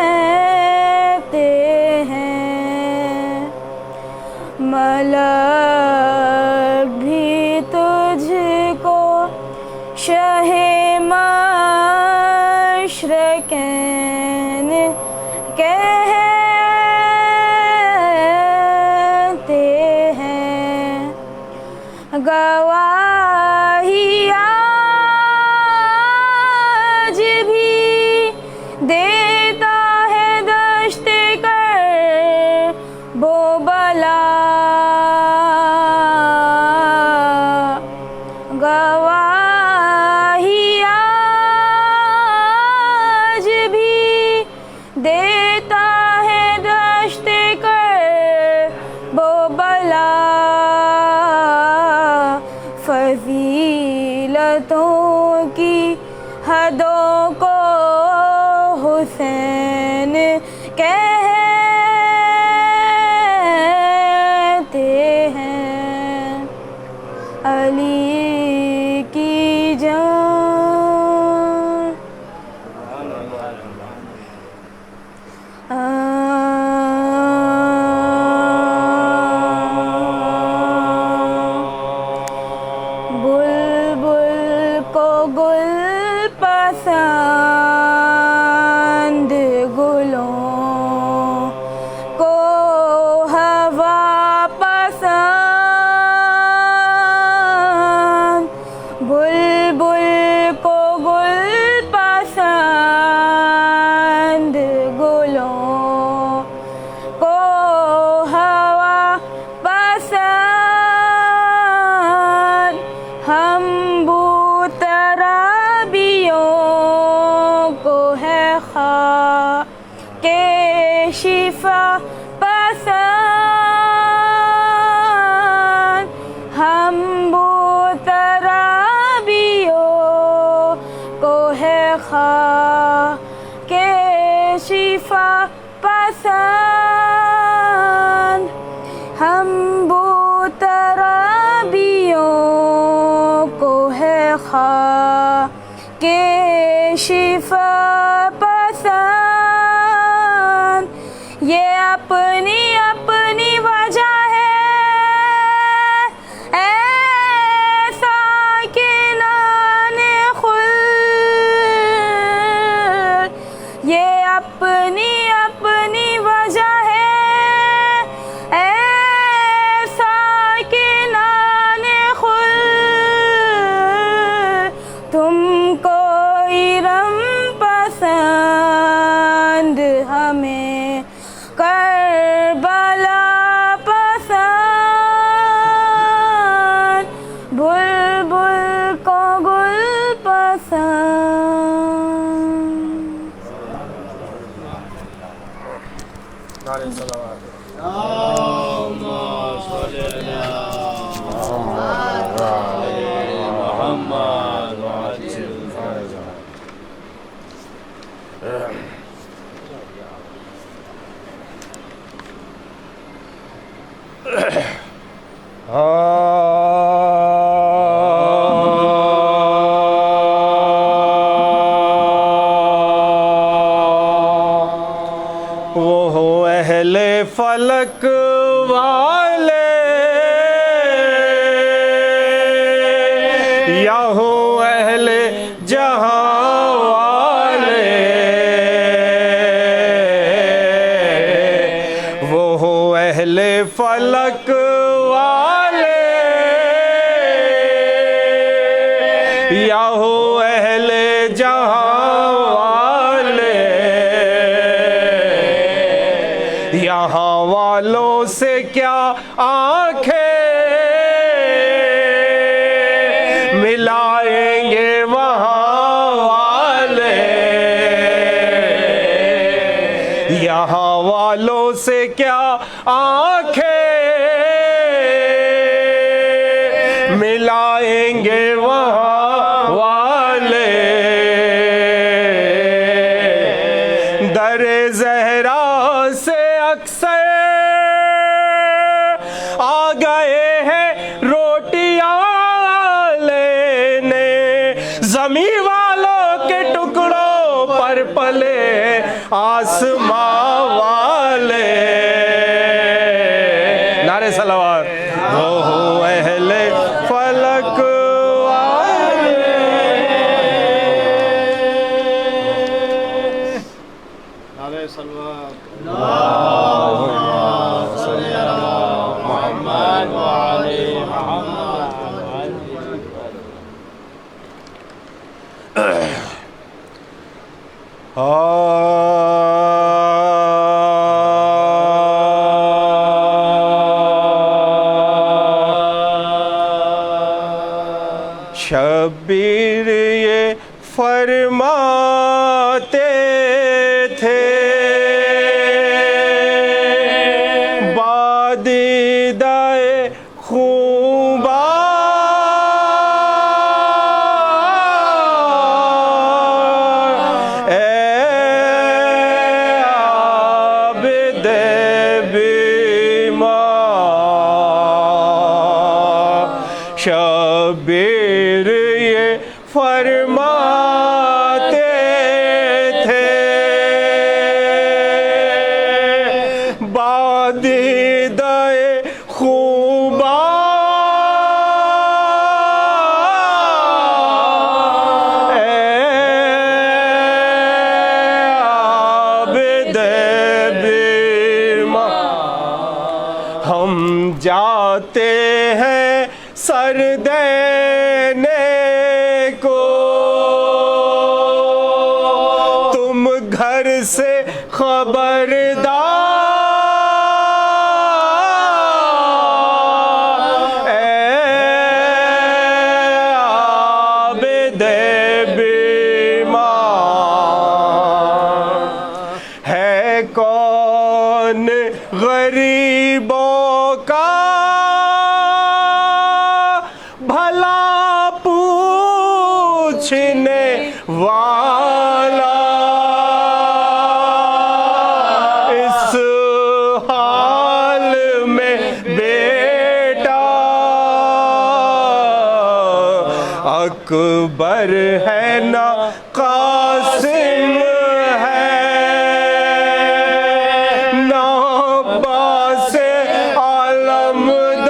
کہتے ہیں ملک بھی تجھ کو شاہ مشرقین کہتے ہیں گواہی آج بھی دیتا ہے دشت کرب و بلا گواہی آج بھی دیتا ہے دشت کرب و بلا فضیلتوں کی حدوں کو حسین کہتے ہیں علی کی جان بلبل کو گل پسند گلوں کو ہوا پسند بلبل کو گل پسند گلوں کو ہوا پسند ہم بوترابیوں کو ہے خاک شفا پسند ہم بوترابیوں کو ہے خاک شفا پسند ہم بوترابیوں کو ہے خاک شفا پسند یہ اپنی اپنی وجہ ہے اے ساکنان خلد یہ اپنی اپنی وجہ ہے اے ساکنان خلد تم کو ارم پسند ہمیں کربلا پسند بلبل کو گل پسند وہ اہل فلک والے یا ہو اہل جہاں والے وہ ہو اہل فلک والے یا ہو اہل جہاں والے یہاں والوں سے کیا آنکھیں ملائیں گے وہاں والے یہاں والوں سے کیا آنکھیں ملائیں گے وہاں والے در زہرا سے اکثر آ گئے ہیں روٹیاں لینے زمین والوں کے ٹکڑوں پر پلے آسماں والے. نعرے صلوات. وہ اہل فلک والے. نعرے صلوات. شبیر یہ فرماتے تھے بادیدہ خوبا شبیر یہ فرماتے تھے بادیدہ خوبا عابد بیما. ہم جاتے ہیں سر دینے کو تم گھر سے خبردار. اے عابد بیمار ہے کون غریبوں کا بھلا پوچھنے والا. اس حال میں بیٹا اکبر ہے نہ قاسم ہے نہ عباس علمدار.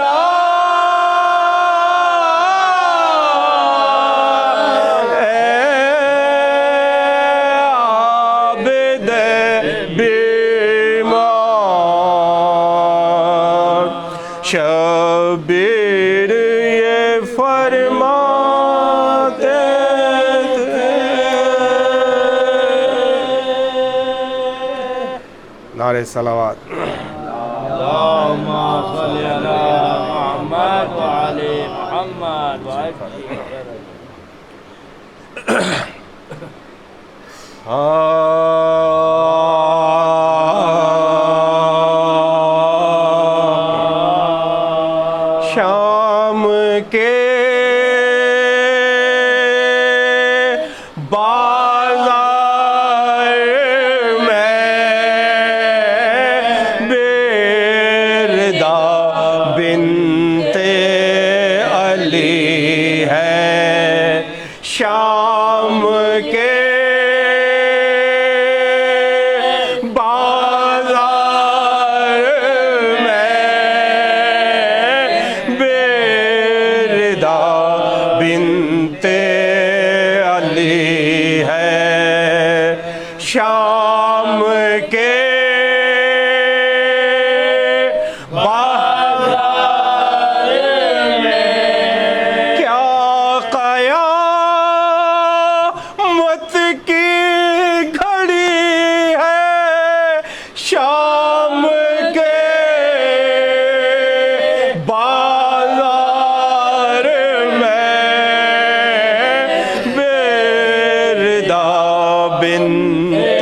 اے عابد بیمار شبیر یہ فرماتے تھے. نعرے صلوات. اللهم صل على محمد وعلى محمد شام کے بازار میں بیردہ بنت علی ہے. شام کے بازار میں بیردہ بنت علی ہے. شام کے بازار میں کیا قیامت کی گھڑی ہے. شام کے بازار میں بیردہ بنت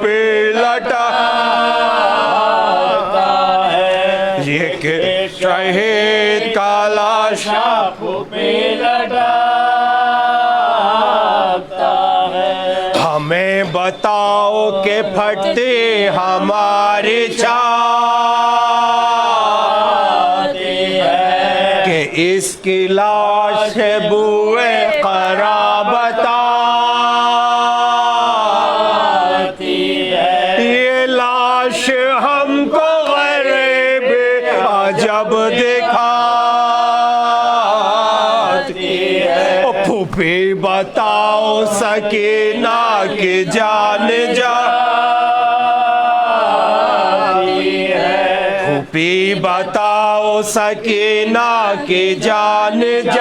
پہ لٹاتا ہے یہ کہ شہید کا لاشا پہ لٹاتا ہے ہمیں بتاؤ کہ پھٹتے ہمارے چھاتی ہے کہ اس کی لاش ہے بوئے قرابت آتی ہے یہ لاش ہم کو غریب عجب دکھاتی ہے پھوپھی بتاؤ سکینہ کی جان جاتی ہے پھوپھی بتاؤ سکینہ کی جان جاتی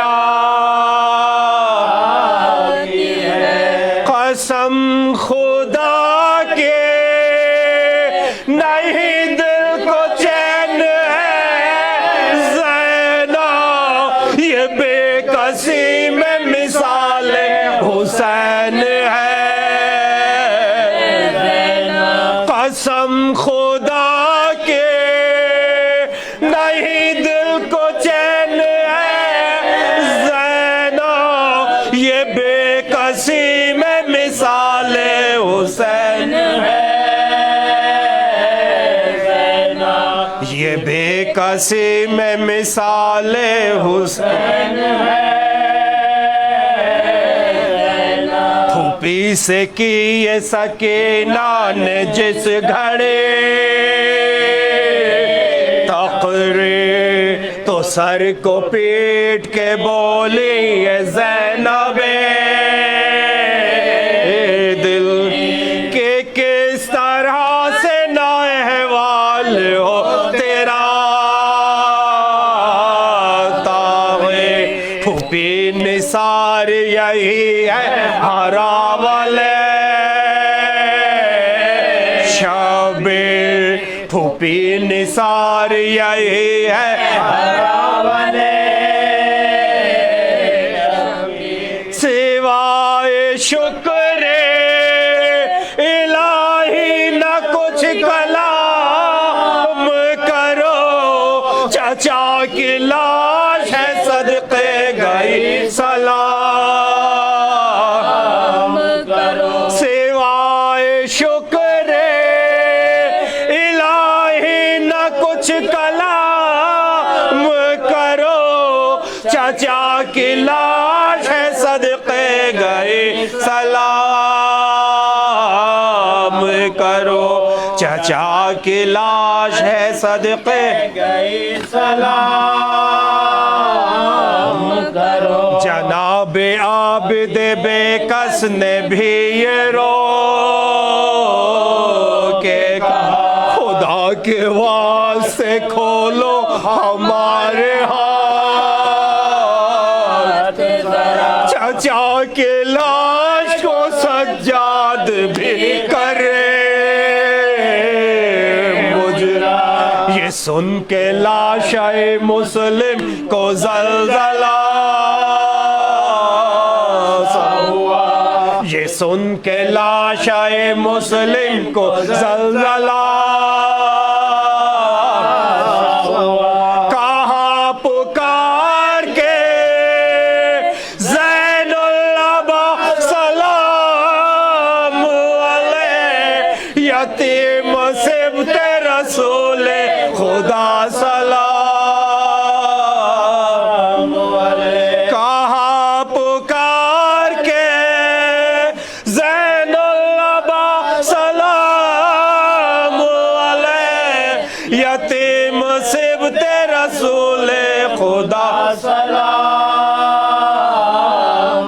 ہے قسم خدا کے نہیں دل کو چین ہے زینب یہ بے کسی میں مثال حسین ہے قسم خدا کے نہیں دل کو چین ہے زینب یہ بے کسی میں مثال حسین ہے یہ بے کسی میں مثال حسین ہے پھوپھی سے کیے سکینہ نے جس گھڑے تقریر تو سر کو پیٹ کے بولی ہے زینب دل کہ کس طرح سے نااحوال ہو تیرا تاغے پھوپھی نثار یہی ہے ہراول شبیر پھوپھی نثار یہی ہے ہراول سوائے شکر الہی نہ کچھ کلام کرو چچا کی لاش ہے صدقے گئی سلام کرو سوائے شکر الہی نہ کچھ کلام کرو چچا کی لاش ہے صدقے گئی سلام کرو چچا کی لاش ہے صدقے گئی سلام کرو جناب عابد بے کس نے بھی یہ رو کے کہا خدا کے واسطے کھولو ہمارے ہاتھ چچا کے لاش کو سجاد بھی کرے مجرا یہ سن کے لاشِ مسلم کو زلزلہ سا ہوا یہ سن کے لاشِ مسلم کو زلزلہ کہاں پکار کے زین العبا سلام علیہ یتیم صبت رسول خدا سلام علیہ کہاں پکار کے زین العبا سلام علیہ یتیم صبت رسول خدا سلام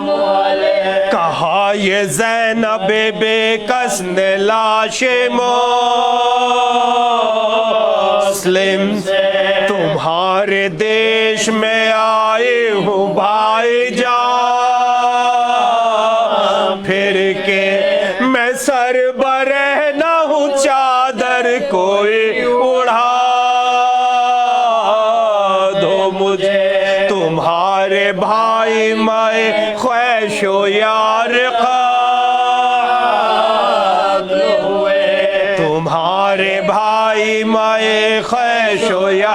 علیہ کہا یہ زینب بے کس نے لاش مسلم تمہارے دیش میں آئے ہوں بھائی جان پھر کے میں سر برہنہ ہوں چادر کوئی اڑا دو مجھے تمہارے بھائی میں خویش و یار قاتل خیش و یا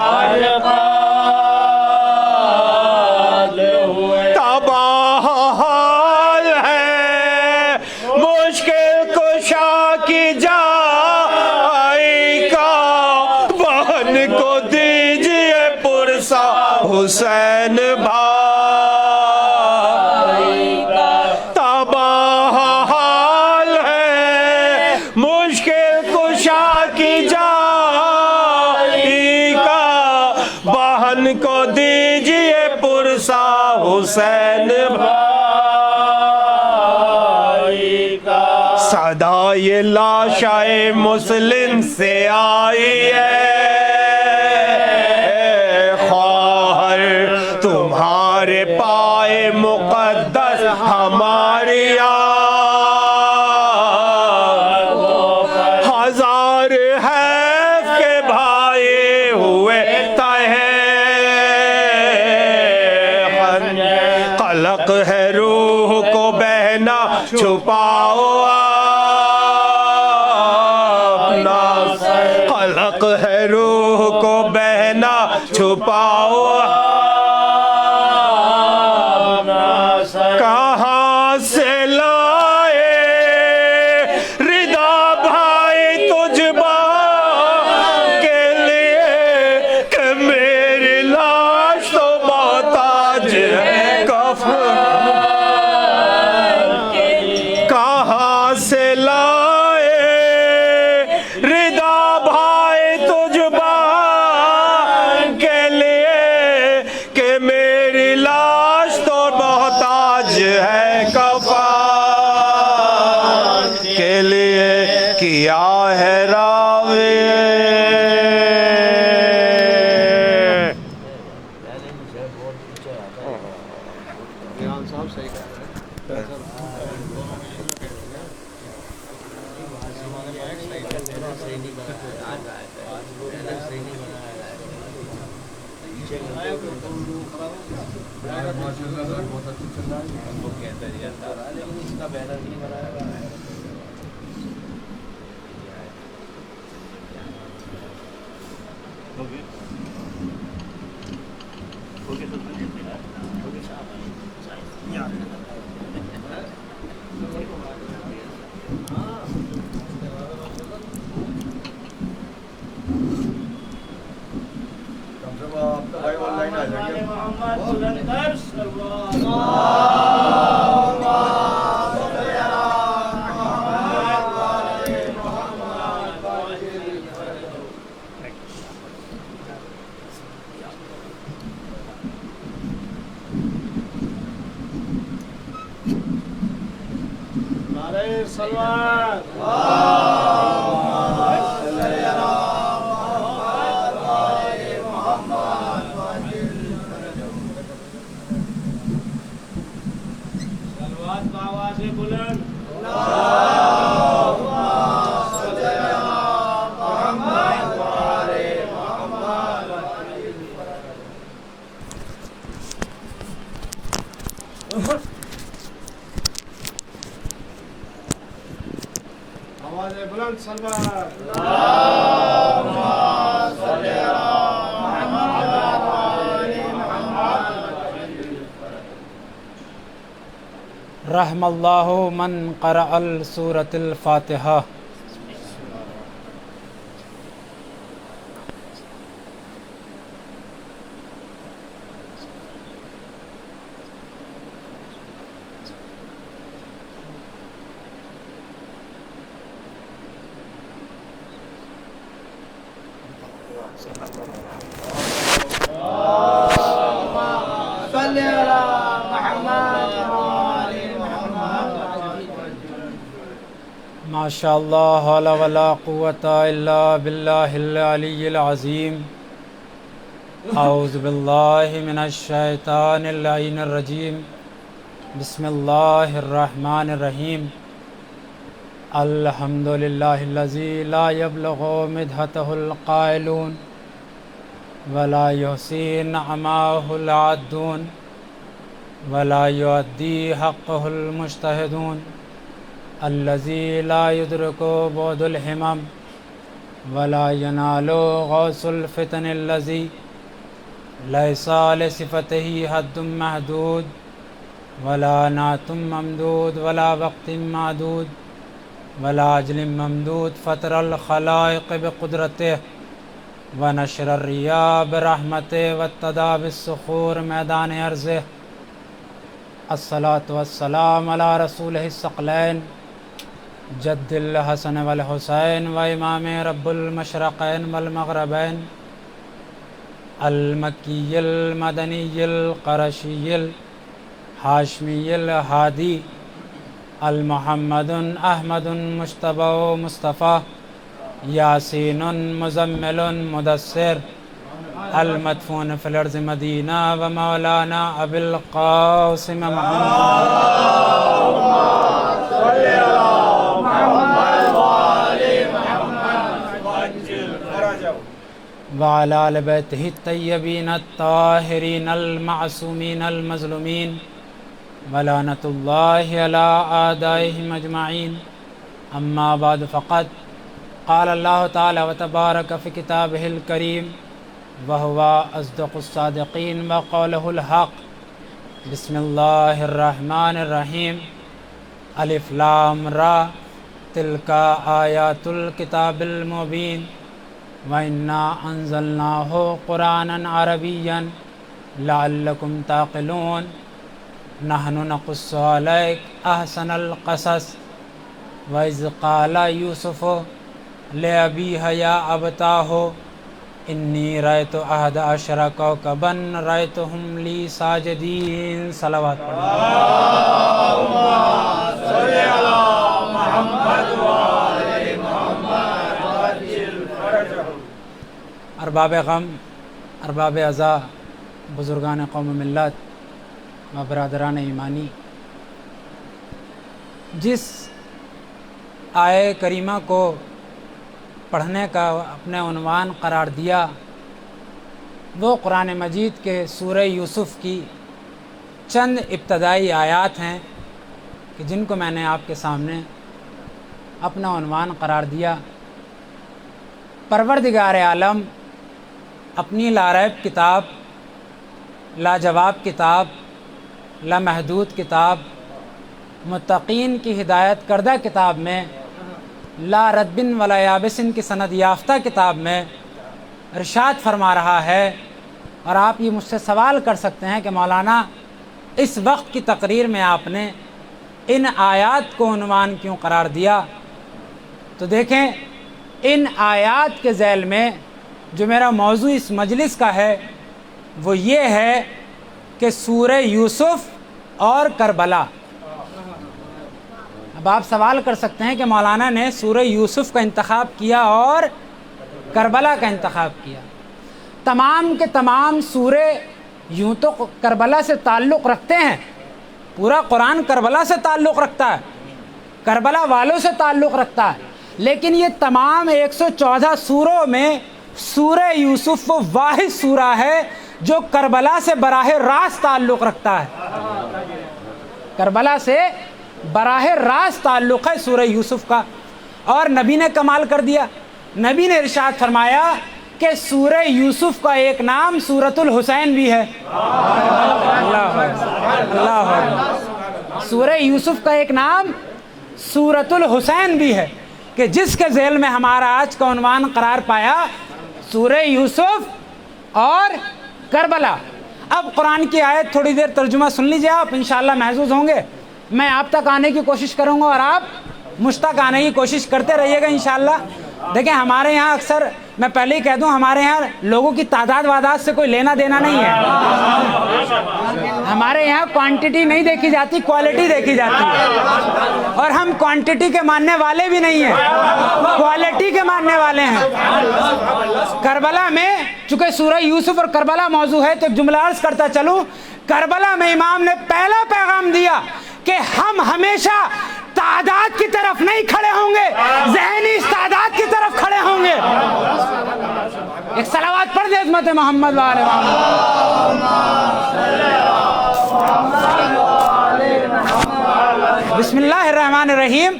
تباہ حال ہے مشکل کشا کی جائی کا بہن کو دیجئے پرسا حسین بھائی کا تباہ حال ہے مشکل کشا کی جائی کا بہن کو دیجئے پرسا حسین بھائی کا صدا یہ لاشائے مسلم سے آئی ہے خواہر تمہارے پائے مقدس ہماری ہزار حیف کے بھائی ہوئے قلق ہے روح کو بہنا چھپاؤ اپنا قلق ہے روح کو بہنا چھپاؤ کہاں سے لائے رضا بھائی تجھ کے لیے کہ میری لاش تو محتاج ہے کہاں سے لائے رضا بھائی تجھ کے لیے کہ میری لاش تو محتاج ہے کفن کے لیے کیا ہے راوی رحم اللہ من قرأ سورۃ الفاتحہ. ماشاء اللہ حول ولا قوة الا باللہ العلی العظیم. اعوذ باللہ من الشیطان اللعین الرجیم. بسم اللہ الرحمن الرحیم. الحمدللہ الذی لا یبلغ مدحتہ القائلون ولا یحصی نعماہ العادون ولا یؤدی حقہ المجتہدون الذی لا یدرک بعد الہمم ولا ينال غوث الفتن الذي ليس لصفته حد محدود ولا نعت ممدود ولا وقت معدود ولا اجل ممدود فطر الخلائق بقدرته ونشر الرياح برحمته وابتدى بالصخور میدان ارضه الصلاة والسلام على رسوله الثقلين جد الحسن والحسين وإمام رب المشرقين والمغربين المكي المدني القرشي الهاشمي الهادي المحمد أحمد مجتبى مصطفى ياسين مزمل مدثر المدفون في الأرض مدينة ومولانا أبي القاسم وعلى آل بيته الطيبين الطاهرين المعصومين المظلومين ولعنة الله على أعدائهم أجمعين أما بعد فقد قال الله تعالى وتبارك في كتابه الكريم وهو أصدق الصادقين وقوله الحق بسم الله الرحمن الرحيم الف لام را تلك آيات الكتاب المبين وإنا أنزلناه قرآنا عربيا لعلكم تعقلون نحن نقص عليك أحسن القصص وإذ قال يوسف لأبيه يا أبتاه إني رأيت أحد عشر كوكبا رأيتهم لي ساجدين صلوات ارباب غم، ارباب عزا، بزرگان قوم ملت و برادران ایمانی، جس آیے کریمہ کو پڑھنے کا اپنے عنوان قرار دیا وہ قرآن مجید کے سورہ یوسف کی چند ابتدائی آیات ہیں کہ جن کو میں نے آپ کے سامنے اپنا عنوان قرار دیا۔ پروردگار عالم اپنی لاریب کتاب، لاجواب کتاب، لامحدود کتاب، متقین کی ہدایت کردہ کتاب میں، لا ردبن ولا یابسن کی سند یافتہ کتاب میں ارشاد فرما رہا ہے، اور آپ یہ مجھ سے سوال کر سکتے ہیں کہ مولانا اس وقت کی تقریر میں آپ نے ان آیات کو عنوان کیوں قرار دیا؟ تو دیکھیں، ان آیات کے ذیل میں جو میرا موضوع اس مجلس کا ہے وہ یہ ہے کہ سورہ یوسف اور کربلا۔ اب آپ سوال کر سکتے ہیں کہ مولانا نے سورہ یوسف کا انتخاب کیا اور کربلا کا انتخاب کیا۔ تمام کے تمام سورے یوں تو کربلا سے تعلق رکھتے ہیں، پورا قرآن کربلا سے تعلق رکھتا ہے، کربلا والوں سے تعلق رکھتا ہے، لیکن یہ تمام 114 سوروں میں سورہ یوسف وہ واحد سورہ ہے جو کربلا سے براہ راست تعلق رکھتا ہے۔ کربلا سے براہ راست تعلق ہے سورہ یوسف کا۔ اور نبی نے کمال کر دیا، نبی نے ارشاد فرمایا کہ سورہ یوسف کا ایک نام سورۃ الحسین بھی ہے۔ اللہ اکبر۔ سورہ یوسف کا ایک نام سورۃ الحسین بھی ہے کہ جس کے ذیل میں ہمارا آج کا عنوان قرار پایا سورہ یوسف اور کربلا۔ اب قرآن کی آیت تھوڑی دیر ترجمہ سن لیجئے، آپ انشاءاللہ محظوظ ہوں گے۔ میں آپ تک آنے کی کوشش کروں گا اور آپ مجھ تک آنے کی کوشش کرتے رہیے گا انشاءاللہ۔ دیکھیں، ہمارے یہاں اکثر، میں پہلے ہی کہہ دوں، ہمارے یہاں لوگوں کی تعداد واداد سے کوئی لینا دینا نہیں ہے۔ ہمارے یہاں کوانٹٹی نہیں دیکھی جاتی، کوالٹی دیکھی جاتی ہے، اور ہم کوانٹٹی کے ماننے والے بھی نہیں ہیں، کوالٹی کے ماننے والے ہیں۔ کربلا میں چونکہ سورہ یوسف اور کربلا موضوع ہے تو ایک جملہ عرض کرتا چلوں۔ کربلا میں امام نے پہلا پیغام دیا کہ ہم ہمیشہ تعداد کی طرف نہیں کھڑے ہوں گے، ذہنی استعداد کی طرف کھڑے ہوں گے۔ ایک صلوات پڑھ دے عظمت محمد وآل محمد۔ بسم اللہ الرحمن الرحیم۔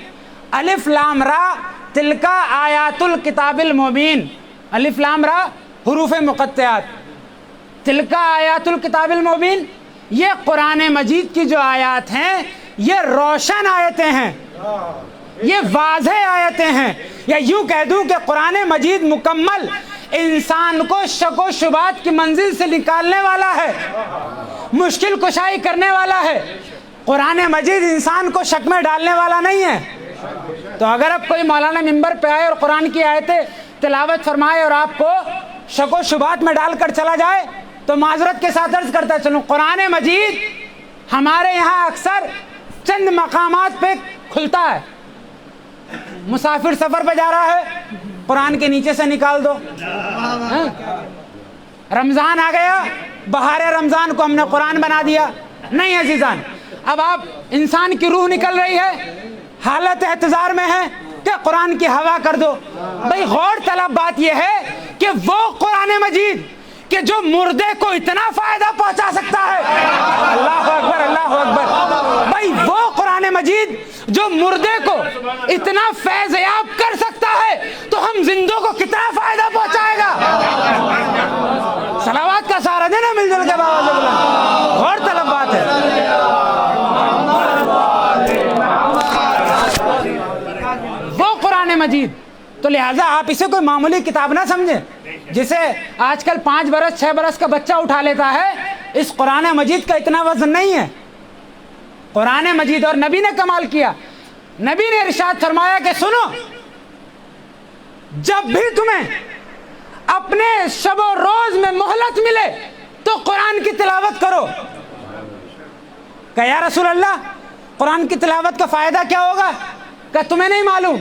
الف لام را تلکا آیات الکتاب المبین، الف لام را حروف مقطعات، تلکا آیات الکتاب المبین، یہ قرآن مجید کی جو آیات ہیں یہ روشن آیتیں ہیں، یہ واضح آیتیں ہیں، یا یوں کہہ دوں کہ قرآن مجید مکمل انسان کو شک و شبہات کی منزل سے نکالنے والا ہے، مشکل کشائی کرنے والا ہے۔ قرآن مجید انسان کو شک میں ڈالنے والا نہیں ہے۔ تو اگر اب کوئی مولانا ممبر پہ آئے اور قرآن کی آیتیں تلاوت فرمائے اور آپ کو شک و شبہات میں ڈال کر چلا جائے تو معذرت کے ساتھ عرض کرتا چلوں، قرآن مجید ہمارے یہاں اکثر چند مقامات پہ کھلتا ہے۔ مسافر سفر پہ جا رہا ہے، قرآن کے نیچے سے نکال دو۔ رمضان آ گیا، بہار رمضان کو ہم نے قرآن بنا دیا۔ نہیں عزیزان، اب آپ انسان کی روح نکل رہی ہے، حالت احتضار میں ہے کہ قرآن کی ہوا کر دو۔ بھئی غور طلب بات یہ ہے کہ وہ قرآن مجید کہ جو مردے کو اتنا فائدہ پہنچا سکتا ہے، اللہ اکبر اللہ اکبر، بھئی وہ قرآن مجید جو مردے کو اتنا فیض یاب کر سکتا ہے تو ہم زندوں کو کتنا فائدہ پہنچائے گا۔ صلوات کا سہارا دینا مل جل کے بابا، غور طلب بات ہے۔ وہ قرآن مجید، تو لہٰذا آپ اسے کوئی معمولی کتاب نہ سمجھیں جسے آج کل 5 برس 6 برس کا بچہ اٹھا لیتا ہے۔ اس قرآن مجید کا اتنا وزن نہیں ہے۔ قرآن مجید، اور نبی نے کمال کیا، نبی نے ارشاد فرمایا کہ سنو، جب بھی تمہیں اپنے شب و روز میں مہلت ملے تو قرآن کی تلاوت کرو۔ کہ یا رسول اللہ قرآن کی تلاوت کا فائدہ کیا ہوگا؟ کہ تمہیں نہیں معلوم،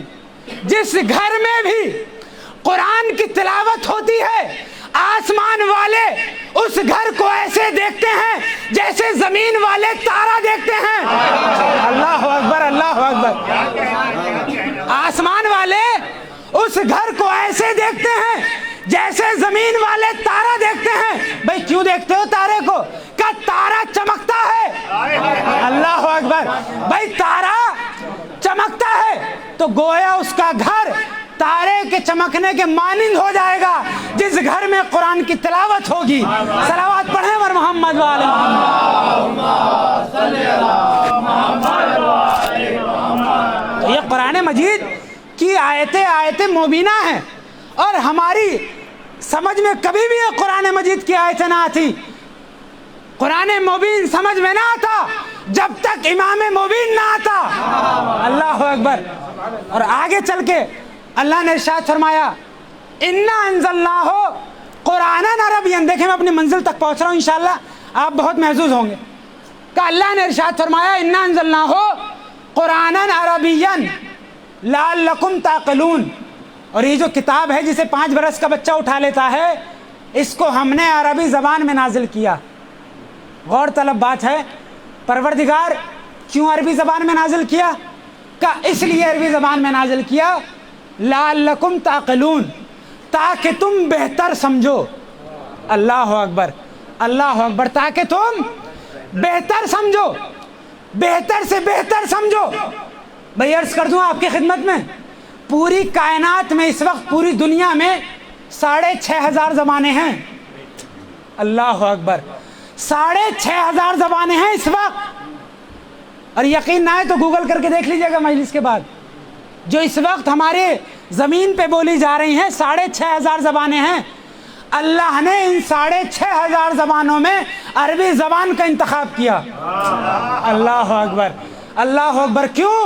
جس گھر میں بھی قرآن کی تلاوت ہوتی ہے آسمان والے اس گھر کو ایسے دیکھتے ہیں جیسے زمین والے تارا دیکھتے ہیں۔ اللہ اکبر اللہ اکبر، آسمان والے اس گھر کو ایسے دیکھتے ہیں جیسے زمین والے تارا دیکھتے ہیں۔ بھئی کیوں دیکھتے ہو تارے کو؟ کہ تارا چمکتا ہے۔ اللہ اکبر، بھئی تارا چمکتا ہے تو گویا اس کا گھر تارے کے چمکنے کے مانند ہو جائے گا جس گھر میں قرآن کی تلاوت ہوگی۔ صلوات پڑھیں ور محمد وآل محمد۔ تو یہ قرآن مجید کی آیتیں مبینہ ہیں، اور ہماری سمجھ میں کبھی بھی یہ قرآن مجید کی آیتیں نہ آتی۔ قرآن مبین سمجھ میں نہ آتا جب تک امام مبین نہ آتا۔ اللہ اکبر۔ اور آگے چل کے اللہ نے ارشاد فرمایا اِنَّا أَنزَلْنَاهُ قُرْآنًا عَرَبِيًّا۔ دیکھیں میں اپنی منزل تک پہنچ رہا ہوں، انشاءاللہ آپ بہت محظوظ ہوں گے کہ اللہ نے ارشاد فرمایا اِنَّا أَنزَلْنَاهُ قُرْآنًا عَرَبِيًّا لَعَلَّكُمْ تَعْقِلُونَ۔ اور یہ جو کتاب ہے جسے 5 برس کا بچہ اٹھا لیتا ہے، اس کو ہم نے عربی زبان میں نازل کیا۔ غور طلب بات ہے، پروردگار کیوں عربی زبان میں نازل کیا؟ کہ اس لیے عربی زبان میں نازل کیا لعلکم تعقلون، تاکہ تم بہتر سمجھو۔ اللہ اکبر اللہ اکبر، تاکہ تم بہتر سمجھو، بہتر سے بہتر سمجھو۔ بھئی عرض کر دوں آپ کی خدمت میں، پوری کائنات میں اس وقت پوری دنیا میں 6500 زبانیں ہیں۔ اللہ اکبر، 6500 زبانیں ہیں اس وقت۔ اور یقین نہ ہے تو گوگل کر کے دیکھ لیجئے گا مجلس کے بعد، جو اس وقت ہمارے زمین پہ بولی جا رہی ہیں 6500 زبانیں ہیں۔ اللہ نے ان 6500 زبانوں میں عربی زبان کا انتخاب کیا۔ اللہ اکبر اللہ اکبر، کیوں؟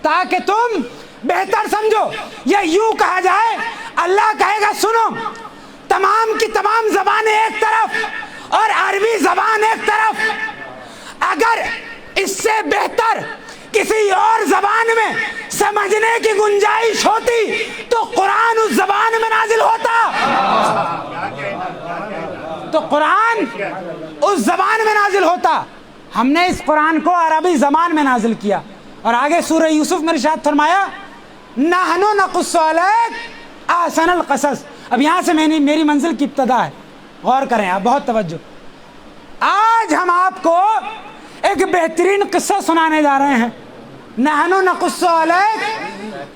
تاکہ تم بہتر سمجھو۔ یا یوں کہا جائے، اللہ کہے گا سنو، تمام کی تمام زبانیں ایک طرف اور عربی زبان ایک طرف، اگر اس سے بہتر کسی اور زبان میں سمجھنے کی گنجائش ہوتی تو قرآن اس زبان میں نازل ہوتا، تو قرآن اس زبان میں نازل ہوتا۔ ہم نے اس قرآن کو عربی زبان میں نازل کیا۔ اور آگے سورہ یوسف میں ارشاد فرمایا نحن نقص علیک احسن القصص۔ اب یہاں سے میری منزل کی ابتدا ہے، غور کریں آپ، بہت توجہ۔ آج ہم آپ کو ایک بہترین قصہ سنانے جا رہے ہیں۔ نحن نقص علیک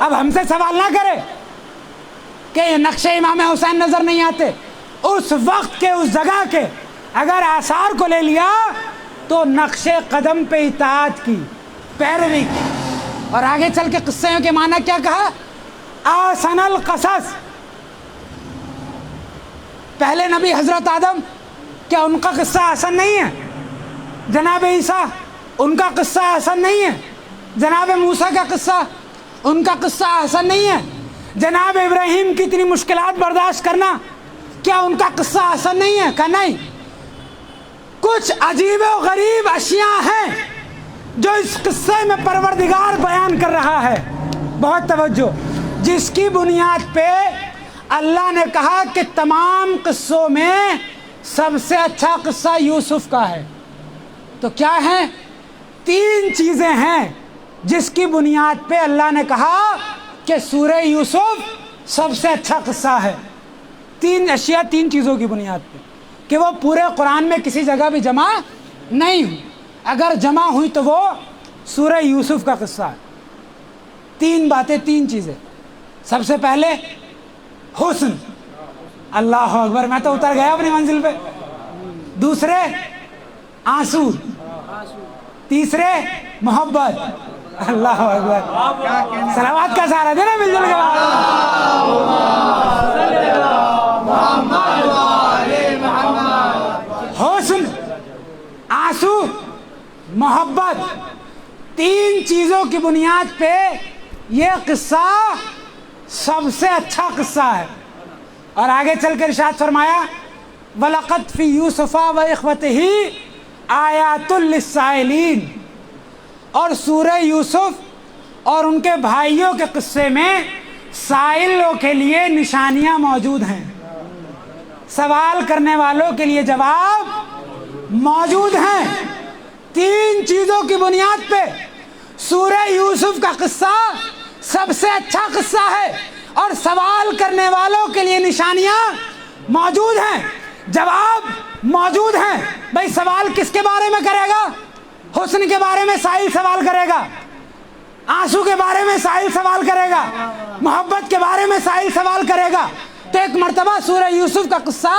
اب ہم سے سوال نہ کرے کہ یہ نقش امام حسین نظر نہیں آتے. اس وقت کے اس جگہ کے اگر آثار کو لے لیا تو نقش قدم پہ اطاعت کی، پیروی کی. اور آگے چل کے قصے کے معنی کیا کہا؟ آسن القصص. پہلے نبی حضرت آدم، کیا ان کا قصہ آسن نہیں ہے؟ جناب عیسیٰ، ان کا قصہ آسن نہیں ہے؟ جناب موسیٰ کا قصہ، ان کا قصہ آسن نہیں ہے؟ جناب ابراہیم کی اتنی مشکلات برداشت کرنا، کیا ان کا قصہ آسن نہیں ہے؟ کہ نہیں. کچھ عجیب و غریب اشیاء ہیں جو اس قصے میں پروردگار بیان کر رہا ہے. بہت توجہ. جس کی بنیاد پہ اللہ نے کہا کہ تمام قصوں میں سب سے اچھا قصہ یوسف کا ہے. تو کیا ہیں؟ 3 چیزیں ہیں جس کی بنیاد پہ اللہ نے کہا کہ سورہ یوسف سب سے اچھا قصہ ہے. 3 اشیاء 3 چیزوں کی بنیاد پہ کہ وہ پورے قرآن میں کسی جگہ بھی جمع نہیں ہوئی. اگر جمع ہوئی تو وہ سورہ یوسف کا قصہ ہے. 3 باتیں، 3 چیزیں. سب سے پہلے حسن. اللہ اکبر، میں تو اتر گیا اپنی منزل پہ. دوسرے آنسو. تیسرے محبت. اللہ اکبر. صلوات کا سہارا دینا مل جل کے. حسن، آنسو، محبت، 3 چیزوں کی بنیاد پہ یہ قصہ سب سے اچھا قصہ ہے. اور آگے چل کر ارشاد فرمایا وَلَقَدْ فِي يُوسُفَ وَإِخْوَتِهِ آیَاتٌ لِلسَّائِلِينَ. اور سورہ یوسف اور ان کے بھائیوں کے قصے میں سائلوں کے لیے نشانیاں موجود ہیں. سوال کرنے والوں کے لیے جواب موجود ہیں. 3 چیزوں کی بنیاد پہ سورہ یوسف کا قصہ سب سے اچھا قصہ ہے اور سوال کرنے والوں کے لیے نشانیاں موجود ہیں، جواب موجود ہیں. بھائی سوال کس کے بارے میں کرے گا؟ حسن کے بارے میں سائل سوال کرے گا، آنسو کے بارے میں سائل سوال کرے گا، محبت کے بارے میں سائل سوال کرے گا. تو ایک مرتبہ سورہ یوسف کا قصہ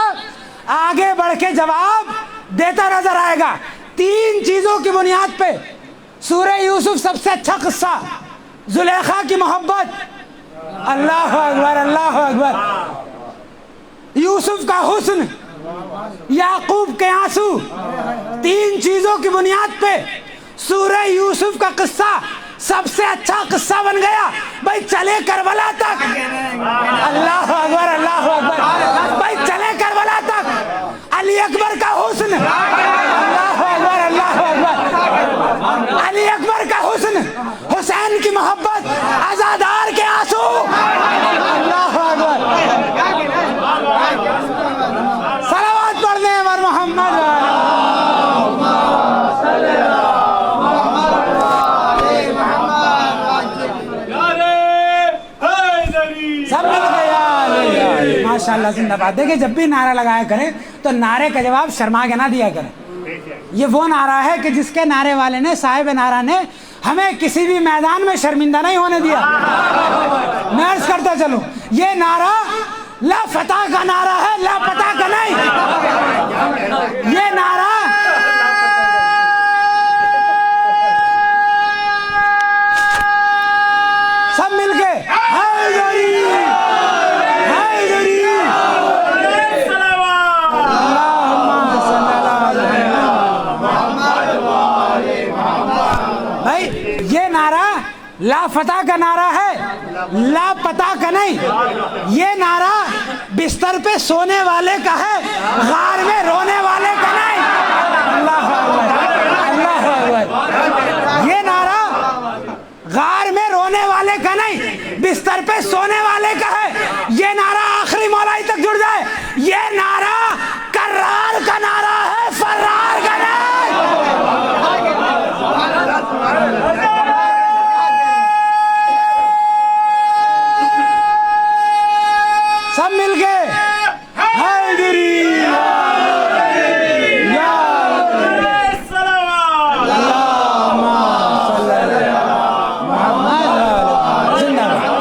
آگے بڑھ کے جواب دیتا نظر آئے گا. 3 چیزوں کی بنیاد پہ سورہ یوسف سب سے اچھا قصہ. زلیخا کی محبت، اللہ اکبر اللہ اکبر. یوسف کا حسن، یعقوب کے آنسو. 3 چیزوں کی بنیاد پہ سورہ یوسف کا قصہ سب سے اچھا قصہ بن گیا. بھائی چلے کربلا تک. اللہ اکبر اللہ اکبر. بھائی چلے کربلا تک. علی اکبر کا حسن، اللہ اکبر اللہ اکبر. علی اکبر کا حسن، حسین کی محبت، عزادار کے آنسو. اللہ اکبر. صلوات پڑھنے پر محمد. سب مل گیا. ماشاء اللہ زندہ باد. دیکھیں جب بھی نعرہ لگایا کریں تو نعرے کا جواب شرما کے نہ دیا کریں. یہ وہ نعرہ ہے کہ جس کے نعرے والے نے، صاحب نعرہ نے، ہمیں کسی بھی میدان میں شرمندہ نہیں ہونے دیا. میں عرض کرتا چلوں، یہ نعرہ لا فتح کا نعرہ ہے، لا پتہ کا نہیں. یہ نعرہ سب مل کے حیدری حیدری. بھائی یہ نعرہ لا فتح کا نعرہ ہے، لا پتہ کا نہیں. یہ نعرہ بستر پہ سونے والے کا ہے، غار میں رونے والے کا نہیں. اللہ اکبر اللہ اکبر. یہ نعرہ غار میں رونے والے کا نہیں، بستر پہ سونے والے کا ہے. یہ نعرہ آخری مولائی تک جڑ جائے. یہ نعرہ کرار کا نعرہ ہے، فرار کا نہیں. سب مل کے حیدری یا زندہ باد.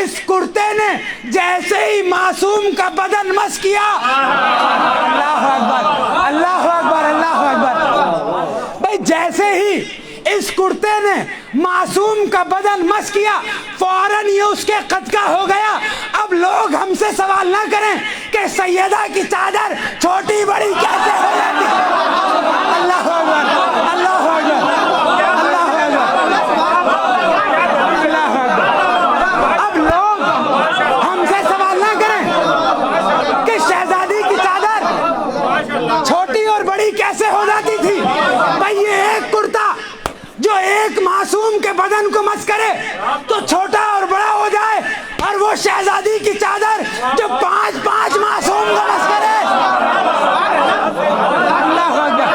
اس کرتے نے جیسے ہی معصوم کا بدن مس کیا، اللہ اکبر اللہ اکبر اللہ اکبر، بھائی جیسے ہی اس کرتے نے معصوم کا بدن مس کیا فوراً یہ اس کے قد کا ہو گیا۔ اب لوگ ہم سے سوال نہ کریں کہ سیدہ کی چادر چھوٹی بڑی کیسے ہو جاتی۔ اللہ اکبر اللہ اکبر اللہ اکبر۔ اب لوگ ہم سے سوال نہ کریں کہ شہزادی کی چادر چھوٹی اور بڑی کیسے ہو جاتی تھی۔ بھائی یہ ایک کرتا جو ایک معصوم کے بدن کو مس کرے تو چھوٹا اور بڑا ہو جائے، اور وہ شہزادی کی چادر جو 5 معصوم کو مس کرے، اللہ اکبر،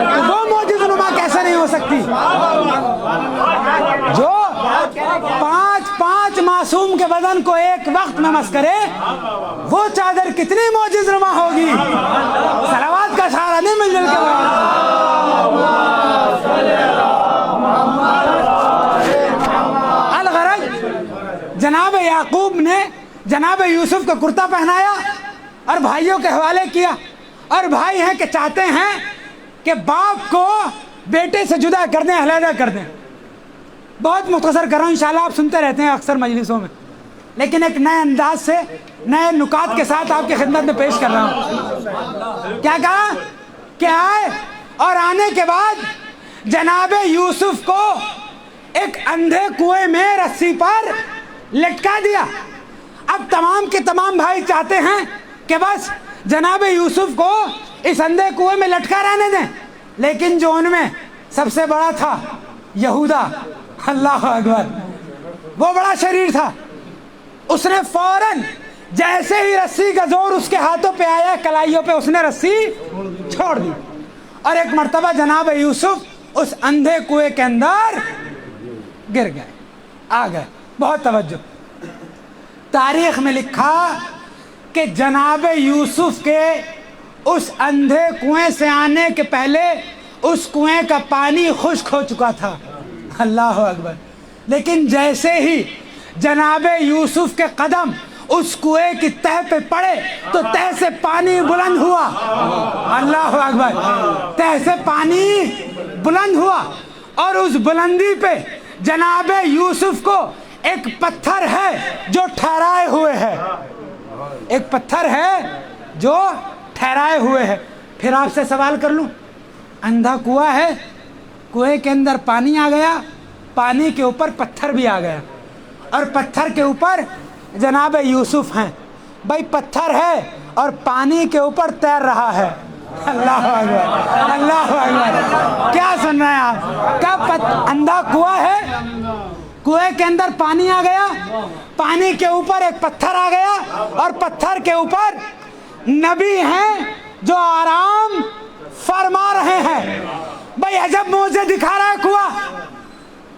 تو وہ معجزہ نما کیسے نہیں ہو سکتی؟ جو 5 معصوم کے بدن کو ایک وقت میں مس کرے وہ چادر کتنی معجزہ نما ہوگی۔ صلوات کا سہارا نہیں مل جل کے جناب یعقوب نے جناب یوسف کو کرتا پہنایا اور بھائیوں کے حوالے کیا، اور بھائی ہیں کہ چاہتے ہیں کہ باپ کو بیٹے سے جدا کر دیں، علیحدہ کر دیں۔ بہت مختصر کر رہا ہوں، انشاءاللہ آپ سنتے رہتے ہیں اکثر مجلسوں میں، لیکن ایک نئے انداز سے نئے نکات کے ساتھ آپ کی خدمت میں پیش کر رہا ہوں۔ کیا کہا کہ آئے اور آنے کے بعد جناب یوسف کو ایک اندھے کنویں میں رسی پر لٹکا دیا۔ اب تمام کے تمام بھائی چاہتے ہیں کہ بس جناب یوسف کو اس اندھے کنویں میں لٹکا رہنے دیں، لیکن جو ان میں سب سے بڑا تھا یہودا، اللہ اکبر، وہ بڑا شریر تھا، اس نے فوراً جیسے ہی رسی کا زور اس کے ہاتھوں پہ آیا کلائیوں پہ اس نے رسی چھوڑ دی، اور ایک مرتبہ جناب یوسف اس اندھے کنویں کے اندر گر گئے، آ گئے۔ بہت توجہ، تاریخ میں لکھا کہ جناب یوسف کے اس اندھے کنویں سے آنے کے پہلے اس کنویں کا پانی خشک ہو چکا تھا، اللہ اکبر، لیکن جیسے ہی جناب یوسف کے قدم اس کنویں کی تہ پہ پڑے تو تہ سے پانی بلند ہوا، اللہ اکبر، تہ سے پانی بلند ہوا، اور اس بلندی پہ جناب یوسف کو ایک پتھر ہے جو ٹھہرائے ہوئے ہے، ایک پتھر ہے جو ٹھہرائے ہوئے ہے۔ پھر آپ سے سوال کر لوں، اندھا کنواں ہے، کنویں کے اندر پانی آ گیا، پانی کے اوپر پتھر بھی آ گیا، اور پتھر کے اوپر جناب یوسف ہیں۔ بھائی پتھر ہے اور پانی کے اوپر تیر رہا ہے، اللہ اکبر اللہ اکبر، کیا سن رہے ہیں آپ؟ کیا اندھا کنواں ہے، کنویں کے اندر پانی آ گیا، پانی کے اوپر ایک پتھر آ گیا، اور پتھر کے اوپر نبی ہیں جو آرام فرما رہے ہیں۔ بھائی عجب معجزہ دکھا رہا ہے کنواں،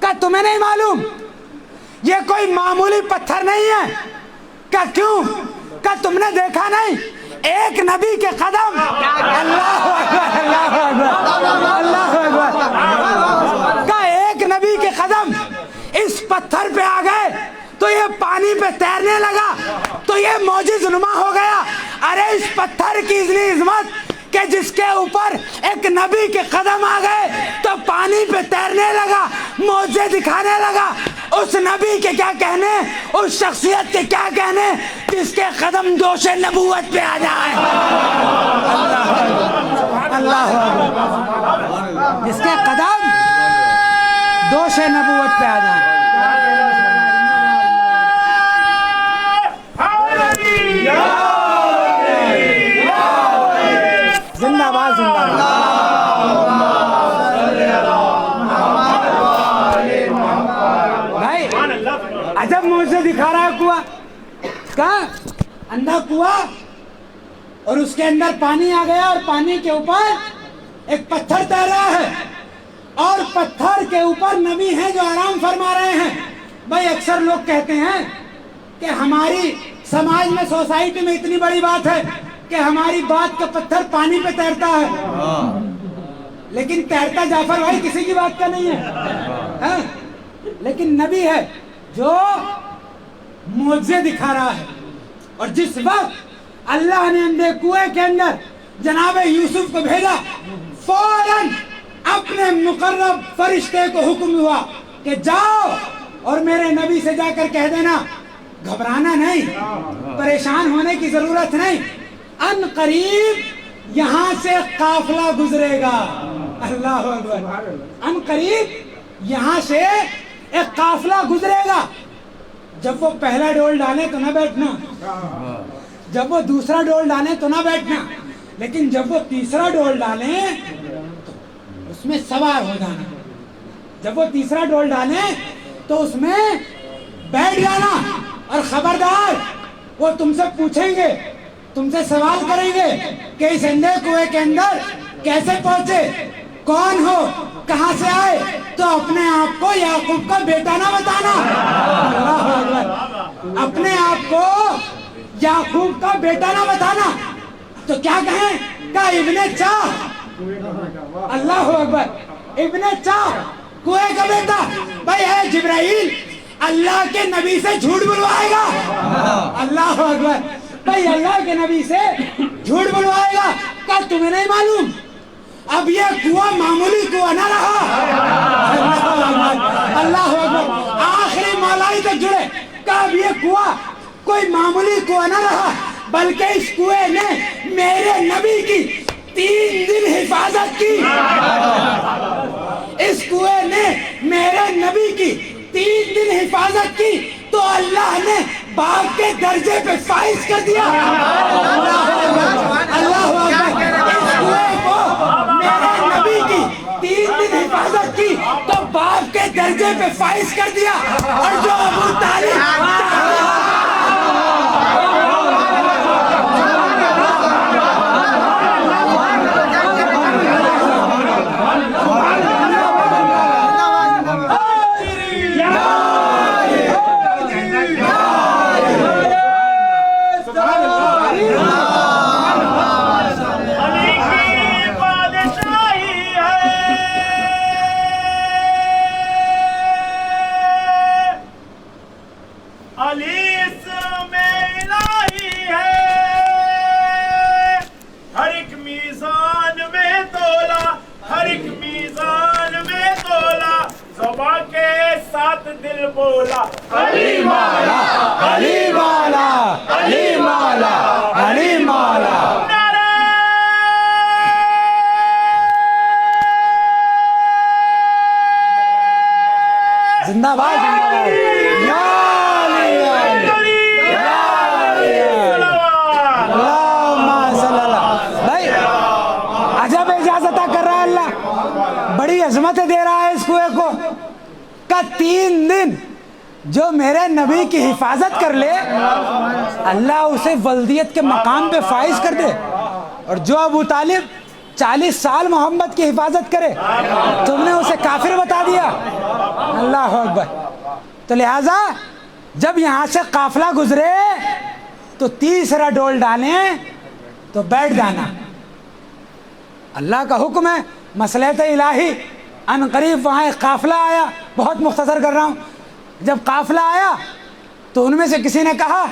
کیا تمہیں نہیں معلوم یہ کوئی معمولی پتھر نہیں ہے؟ کیا کیوں؟ کیا تم نے دیکھا نہیں ایک نبی کے قدم، اللہ اکبر اللہ اکبر اللہ اکبر، کیا ایک نبی کے قدم اس پتھر پہ آ گئے تو یہ پانی پہ تیرنے لگا تو یہ معجزہ نما ہو گیا۔ ارے اس پتھر کی اتنی عظمت کہ جس کے اوپر ایک نبی کے قدم آ گئے تو پانی پہ تیرنے لگا، معجزے دکھانے لگا۔ اس نبی کے کیا کہنے، اس شخصیت کے کیا کہنے جس کے قدم دوش نبوت پہ آ جائے، اللہ اکبر، جس کے قدم دوش نبوت پہ آ جائے۔ زندہ باد زندہ بھائی، عجب معجزہ دکھا رہا ہے کنواں، کہاں اندھا کنواں، اور اس کے اندر پانی آ گیا، اور پانی کے اوپر ایک پتھر تیر رہا ہے، اور پتھر کے اوپر نبی ہیں جو آرام فرما رہے ہیں۔ بھائی اکثر لوگ کہتے ہیں کہ ہماری سماج میں سوسائٹی میں اتنی بڑی بات ہے کہ ہماری بات کا پتھر پانی پہ تیرتا ہے، لیکن تیرتا جعفر بھائی کسی کی بات کا نہیں ہے، لیکن نبی ہے جو معجزے دکھا رہا ہے. اور جس وقت اللہ نے اندھے کنویں کے اندر جناب یوسف کو بھیجا، فوراً اپنے مقرب فرشتے کو حکم ہوا کہ جاؤ اور میرے نبی سے جا کر کہہ دینا گھبرانا نہیں، پریشان ہونے کی ضرورت نہیں، ان قریب یہاں سے قافلہ گزرے گا. اللہ اکبر. ان قریب یہاں سے ایک قافلہ گزرے گا. جب وہ پہلا ڈول ڈالے تو نہ بیٹھنا، جب وہ دوسرا ڈول ڈالے تو نہ بیٹھنا، لیکن جب وہ تیسرا ڈول ڈالیں تو اس میں سوار ہو جانا. جب وہ تیسرا ڈول ڈالیں تو اس میں بیٹھ جانا. اور خبردار، وہ تم سے پوچھیں گے، تم سے سوال کریں گے کہ اس اندھے کنویں کے اندر کیسے پہنچے، کون ہو، کہاں سے آئے، تو اپنے آپ کو یعقوب کا بیٹا نہ بتانا. اللہ اکبر. اپنے آپ کو یعقوب کا بیٹا نہ بتانا. تو کیا کہیں؟ کہا ابن چاہ. اللہ اکبر. ابن چاہ، کنویں کا بیٹا. بھائی ہے جبرائیل اللہ کے نبی سے جھوٹ بلوائے گا. اللہ اکبر. بھائی اللہ کے نبی سے جھوٹ بلوائے گا. کہا تمہیں نہیں معلوم اب یہ کنواں معمولی کنواں نہ رہا. اللہ اکبر. آخری مولائی تک جڑے. کہا اب یہ کنواں کوئی معمولی کنواں نہ رہا، بلکہ اس کنویں نے میرے نبی کی 3 دن حفاظت کی. اس کنویں نے میرے نبی کی 3 دن حفاظت کی تو اللہ نے باپ کے درجے پہ فائز کر دیا. اللہ اکبر. اس کنویں کو میرے نبی کی 3 دن حفاظت کی تو باپ کے درجے پہ فائز کر دیا. اور جو ابو طالب دل بولا علی مولا، علی مولا، علی مولا، علی مولا. زندہ باد، زندہ باد. یا علی، یا علی، اللہم صلی اللہ. بھائی عجب اجازت کر رہا ہے اللہ، بڑی عظمتیں دے رہا ہے اس کنویں کو. کا 3 دن جو میرے نبی کی حفاظت کر لے اللہ اسے ولدیت کے مقام پہ فائز کر دے. اور جو ابو طالب 40 سال محمد کی حفاظت کرے تم نے اسے کافر بتا دیا. اللہ اکبر. تو لہٰذا جب یہاں سے قافلہ گزرے تو تیسرا ڈول ڈالیں تو بیٹھ جانا. اللہ کا حکم ہے، مصلحت الہی. ان قریب وہاں ایک قافلہ آیا. بہت مختصر کر رہا ہوں. جب قافلہ آیا تو ان میں سے کسی نے کہا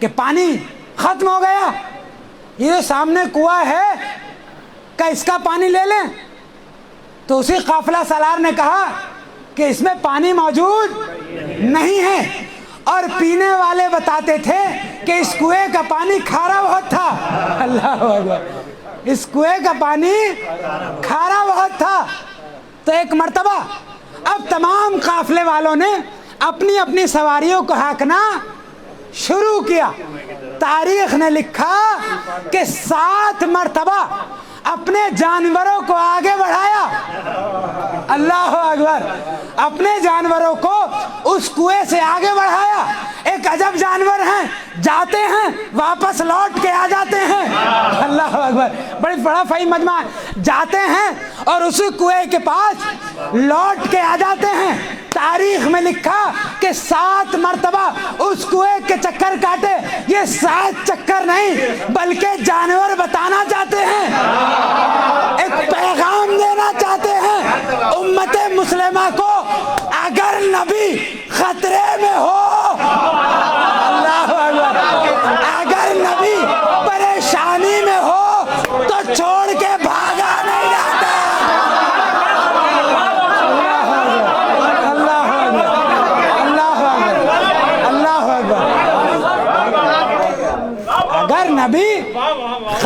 کہ پانی ختم ہو گیا، یہ جو سامنے کنواں ہے کہ اس کا پانی لے لیں. تو اسی قافلہ سالار نے کہا کہ اس میں پانی موجود نہیں ہے، اور پینے والے بتاتے تھے کہ اس کنویں کا پانی کھارا بہت تھا. اللہ اکبر. اس کنویں کا پانی کھارا بہت تھا. تو ایک مرتبہ اب تمام قافلے والوں نے اپنی اپنی سواریوں کو ہانکنا شروع کیا. تاریخ نے لکھا کہ 7 مرتبہ اپنے جانوروں کو آگے بڑھایا. اللہ اکبر. اپنے جانوروں کو اس کنویں سے آگے بڑھایا. ایک عجب جانور ہیں، جاتے ہیں واپس لوٹ کے آ جاتے ہیں. اللہ اکبر. بڑا فہیم مجمع. جاتے ہیں اور اسی کنویں کے پاس لوٹ کے آ جاتے ہیں. تاریخ میں لکھا کہ 7 مرتبہ اس کنویں کے چکر کاٹے. یہ 7 چکر نہیں بلکہ جانور بتانا چاہتے ہیں، ایک پیغام دینا چاہتے ہیں امت مسلمہ کو. اگر نبی خطرے میں ہو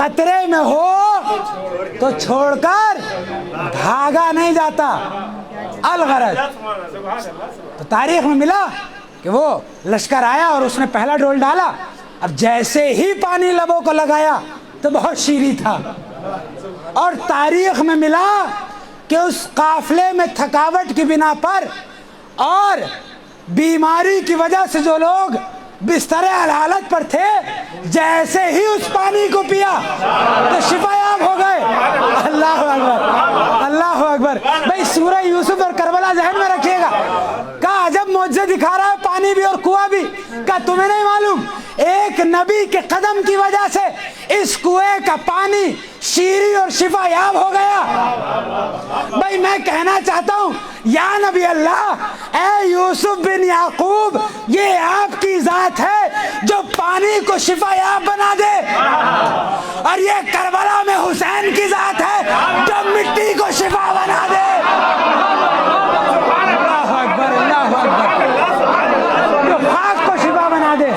خطرے میں ہو تو چھوڑ کر بھاگا نہیں جاتا. الغرض تو تاریخ میں ملا کہ وہ لشکر آیا اور اس نے پہلا ڈول ڈالا. اب جیسے ہی پانی لبوں کو لگایا تو بہت شیریں تھا. اور تاریخ میں ملا کہ اس قافلے میں تھکاوٹ کی بنا پر اور بیماری کی وجہ سے جو لوگ بستر حالت پر تھے, جیسے ہی اس پانی کو پیا تو شفا یاب ہو گئے. اللہ اکبر, اللہ اکبر. بھائی سورہ یوسف اور کربلا ذہن میں رکھیے گا. کہا عجب معجزہ دکھا رہا ہے, پانی بھی اور کنواں بھی. کہا تمہیں نہیں معلوم ایک نبی کے قدم کی وجہ سے اس کنویں کا پانی شیریں اور شفا یاب ہو گیا. بھائی میں کہنا چاہتا ہوں یا نبی اللہ, اے یوسف بن یعقوب, یہ آپ کی ذات ہے جو پانی کو شفا یاب بنا دے, اور یہ کربلا میں حسین کی ذات ہے جو مٹی کو شفا بنا دے. اللہ اکبر, اللہ اکبر. جو خاک کو شفا بنا دے.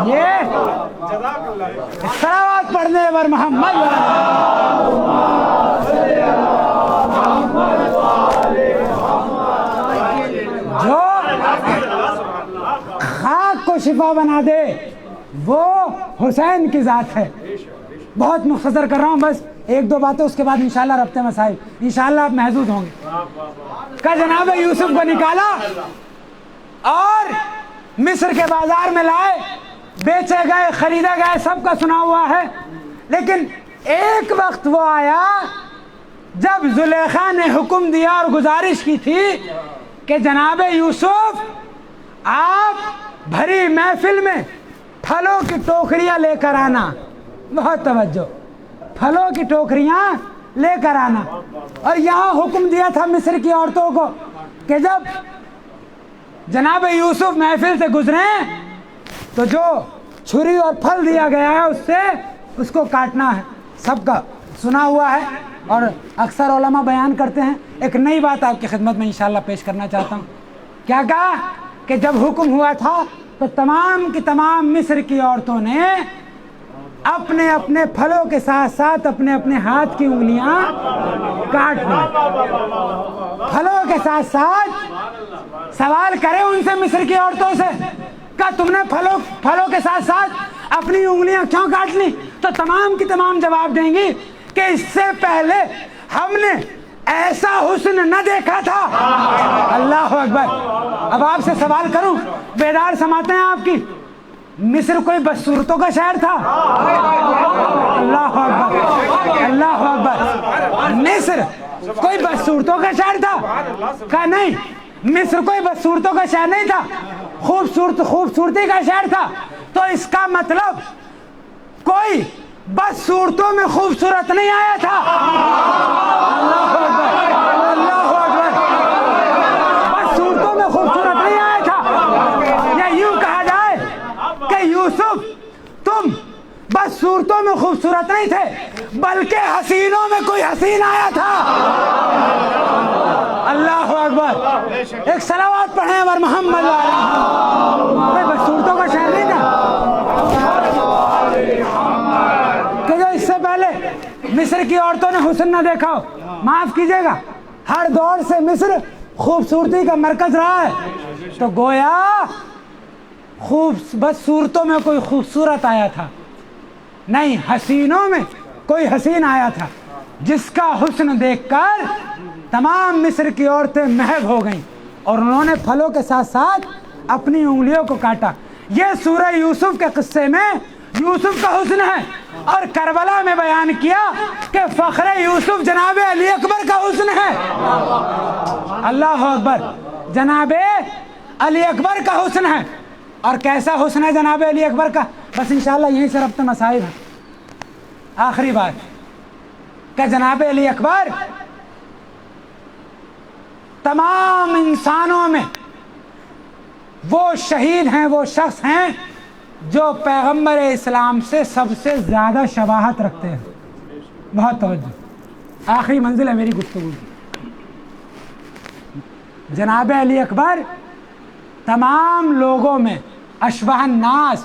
یہ صلوات پڑھنے پر محمد جو خاک کو شفا بنا دے وہ حسین کی ذات ہے. بہت مختصر کر رہا ہوں, بس ایک دو باتیں, اس کے بعد انشاءاللہ ربط مسائل انشاءاللہ آپ محظوظ ہوں گے. کہ جناب یوسف کو نکالا اور مصر کے بازار میں لائے, بیچے گئے, خریدے گئے, سب کا سنا ہوا ہے. لیکن ایک وقت وہ آیا جب زلیخا نے حکم دیا اور گزارش کی تھی کہ جناب یوسف آپ بھری محفل میں پھلوں کی ٹوکریاں لے کر آنا. بہت توجہ, پھلوں کی ٹوکریاں لے کر آنا. اور یہاں حکم دیا تھا مصر کی عورتوں کو کہ جب جناب یوسف محفل سے گزریں تو جو چھری اور پھل دیا گیا ہے اس سے اس کو کاٹنا ہے. سب کا سنا ہوا ہے اور اکثر علماء بیان کرتے ہیں. ایک نئی بات آپ کی خدمت میں انشاءاللہ پیش کرنا چاہتا ہوں. کیا کہا کہ جب حکم ہوا تھا تو تمام کی تمام مصر کی عورتوں نے اپنے اپنے پھلوں کے ساتھ ساتھ اپنے اپنے ہاتھ کی انگلیاں کاٹ دی. پھلوں کے ساتھ ساتھ سوال کرے ان سے مصر کی عورتوں سے کہ تم نے پھلوں کے ساتھ ساتھ اپنی انگلیاں کیوں کاٹ لی؟ تو تمام کی تمام جواب دیں گی کہ اس سے پہلے ہم نے ایسا حسن نہ دیکھا تھا. اللہ اکبر. اب آپ سے سوال کروں, بیدار سماعتیں ہیں آپ کی, مصر کوئی بدصورتوں کا شہر تھا؟ اللہ اکبر, اللہ اکبر. مصر کوئی بدصورتوں کا شہر تھا؟ کہا نہیں, مصر کوئی بدصورتوں کا شہر نہیں تھا, خوبصورتی کا شہر تھا. تو اس کا مطلب کوئی بدصورتوں میں خوبصورت نہیں آیا تھا. اللہ اکبر, اللہ اکبر. بدصورتوں میں خوبصورت نہیں آیا تھا. یا یوں کہا جائے کہ یوسف تم بدصورتوں میں خوبصورت نہیں تھے بلکہ حسینوں میں کوئی حسین آیا تھا. اللہ اکبر. ایک صلوات پڑھیں اور محمد بدصورتوں کا شہر نہیں تھا کہ جو اس سے پہلے مصر کی عورتوں نے حسن نہ دیکھا ہو. معاف کیجیے گا, ہر دور سے مصر خوبصورتی کا مرکز رہا ہے. تو گویا بدصورتوں میں کوئی خوبصورت آیا تھا نہیں, حسینوں میں کوئی حسین آیا تھا جس کا حسن دیکھ کر تمام مصر کی عورتیں محو ہو گئیں اور انہوں نے پھلوں کے ساتھ ساتھ اپنی انگلیوں کو کاٹا. یہ سورہ یوسف کے قصے میں یوسف کا حسن ہے. اور کربلا میں بیان کیا کہ فخر یوسف جناب علی اکبر کا حسن ہے. اللہ اکبر. جناب علی اکبر کا حسن ہے. اور کیسا حسن ہے جناب علی اکبر کا؟ بس انشاءاللہ یہیں سے ربط مسائل ہے. آخری بات کہ جناب علی اکبر تمام انسانوں میں وہ شہید ہیں, وہ شخص ہیں جو پیغمبر اسلام سے سب سے زیادہ شباہت رکھتے ہیں. بہت توجہ, آخری منزل ہے میری گفتگو کی. جناب علی اکبر تمام لوگوں میں اشبہ الناس,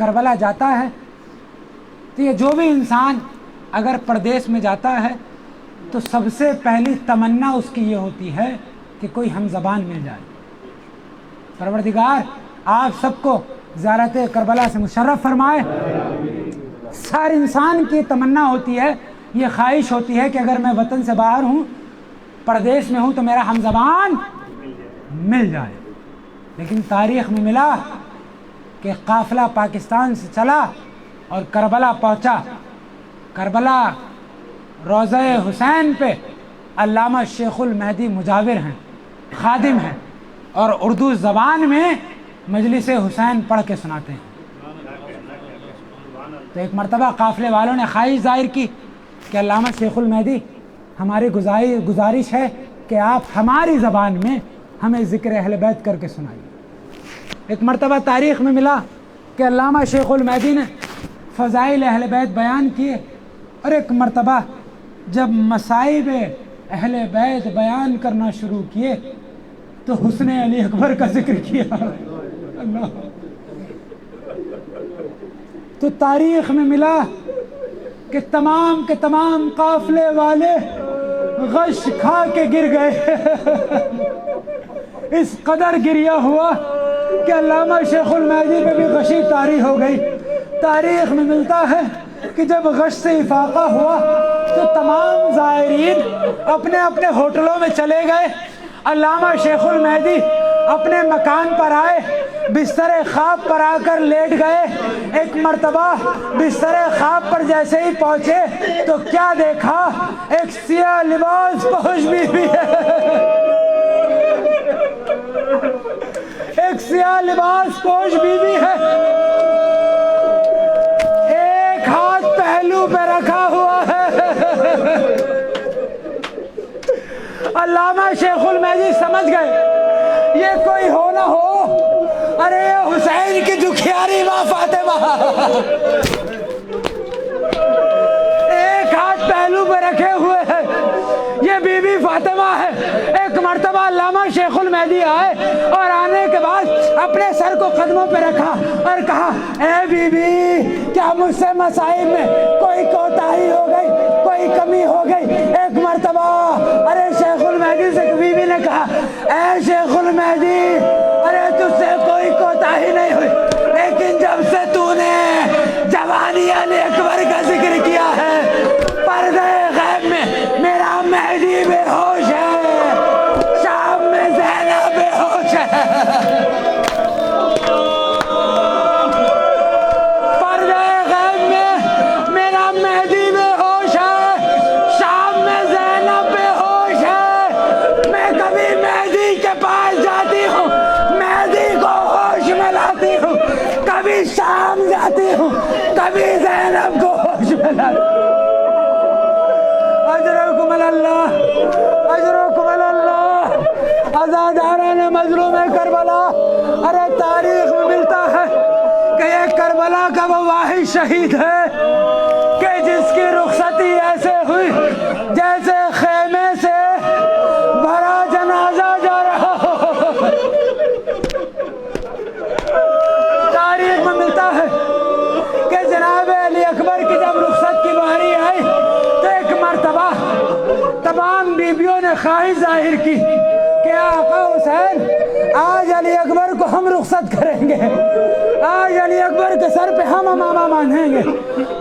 کربلا جاتا ہے تو یہ جو بھی انسان اگر پردیس میں جاتا ہے تو سب سے پہلی تمنا اس کی یہ ہوتی ہے کہ کوئی ہم زبان مل جائے. پروردگار آپ سب کو زیارت کربلا سے مشرف فرمائے. ہر انسان کی تمنا ہوتی ہے, یہ خواہش ہوتی ہے کہ اگر میں وطن سے باہر ہوں, پردیس میں ہوں, تو میرا ہم زبان مل جائے. لیکن تاریخ میں ملا کہ قافلہ پاکستان سے چلا اور کربلا پہنچا. کربلا روضہ حسین پہ علامہ شیخ المہدی مجاور ہیں, خادم ہیں, اور اردو زبان میں مجلس حسین پڑھ کے سناتے ہیں. تو ایک مرتبہ قافلے والوں نے خواہش ظاہر کی کہ علامہ شیخ المہدی ہماری گزارش ہے کہ آپ ہماری زبان میں ہمیں ذکر اہل بیت کر کے سنائیے. ایک مرتبہ تاریخ میں ملا کہ علامہ شیخ المہدی نے فضائل اہل بیت بیان کیے, اور ایک مرتبہ جب مصائب اہل بیت بیان کرنا شروع کیے تو حسن علی اکبر کا ذکر کیا. اللہ, تو تاریخ میں ملا کہ تمام کے تمام قافلے والے غش کھا کے گر گئے. اس قدر گریا ہوا کہ علامہ شیخ المہدی پہ بھی غشی طاری ہو گئی. تاریخ میں ملتا ہے کہ جب غش سے افاقہ ہوا تو تمام زائرین اپنے اپنے ہوٹلوں میں چلے گئے. علامہ شیخ المہدی اپنے مکان پر آئے, بستر خواب پر آ کر لیٹ گئے. ایک مرتبہ بستر خواب پر جیسے ہی پہنچے تو کیا دیکھا, ایک سیاہ لباس پوش بیوی ہے. ایک سیاہ لباس پوش بیوی ہے, ایک ہاتھ پہلو پہ رکھا ہوا ہے. علامہ شیخ المہدی سمجھ گئے یہ کوئی ہو نہ ہو, ارے حسین کی دکھیاری ماں فاطمہ. ایک ہاتھ پہلو پہ رکھے ہوئے ہے, یہ بی بی فاطمہ ہے. ایک مرتبہ علامہ شیخ المہدی آئے اور آنے کے بعد اپنے سر کو قدموں پہ رکھا اور کہا, اے بی بی کیا مجھ سے مصائب میں کوئی کوتاہی ہو گئی, کوئی کمی ہو گئی؟ ایک مرتبہ ارے شیخ المہدی سے بی بی نے کہا, اے شیخ المہدی ارے تجھ سے کوئی کوتاہی نہیں ہوئی, لیکن جب سے تو نے جوانی علی اکبر کا ذکر کیا ہے پردے غیب میں میرا مہدی بے ہوش ہے, شام میں زینب بے ہوش ہے. پردے غیب میں میرا مہدی بے ہوش ہے, شام میں زینب بے ہوش ہے. میں کبھی مہدی کے پاس جاتی ہوں, مہدی کو ہوش میں لاتی ہوں, کبھی شام جاتی ہوں, کبھی زینب کو ہوش میں لاتی ہوں. اجرکم اللہ, اجرکم اللہ. آزاداران مظلوم کربلا, ارے تاریخ میں ملتا ہے کہ یہ کربلا کا وہ واحد شہید ہے کہ جس کی رخصتی ایسے ہوئی جیسے خیمے سے بھرا جنازہ جا رہا ہو. تاریخ میں ملتا ہے کہ جناب علی اکبر کی جب رخصت کی باری آئی تو ایک مرتبہ تمام بیبیوں نے خواہش ظاہر کی کہ آقا حسین آج علی اکبر کو ہم رخصت کریں گے, آج علی اکبر کے سر پہ ہم امامہ باندھیں گے.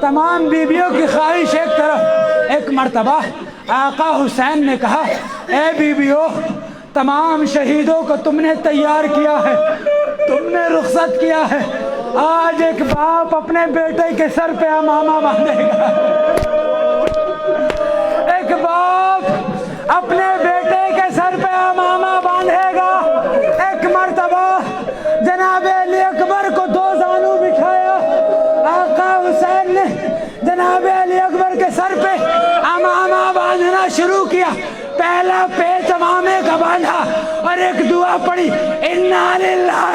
تمام بیبیوں کی خواہش ایک طرف. ایک مرتبہ آقا حسین نے کہا, اے بیبیوں تمام شہیدوں کو تم نے تیار کیا ہے, تم نے رخصت کیا ہے, آج ایک باپ اپنے بیٹے کے سر پہ امامہ باندھے گا. ایک باپ اپنے بیٹے کے سر پہ امامہ باندھے گا. ایک مرتبہ جناب علی اکبر کو دو زانو بٹھایا, آقا حسین نے جناب علی اکبر کے سر پہ امامہ باندھنا شروع کیا. پہلا پیچ امامے کا باندھا اور ایک دعا پڑھی, انا للہ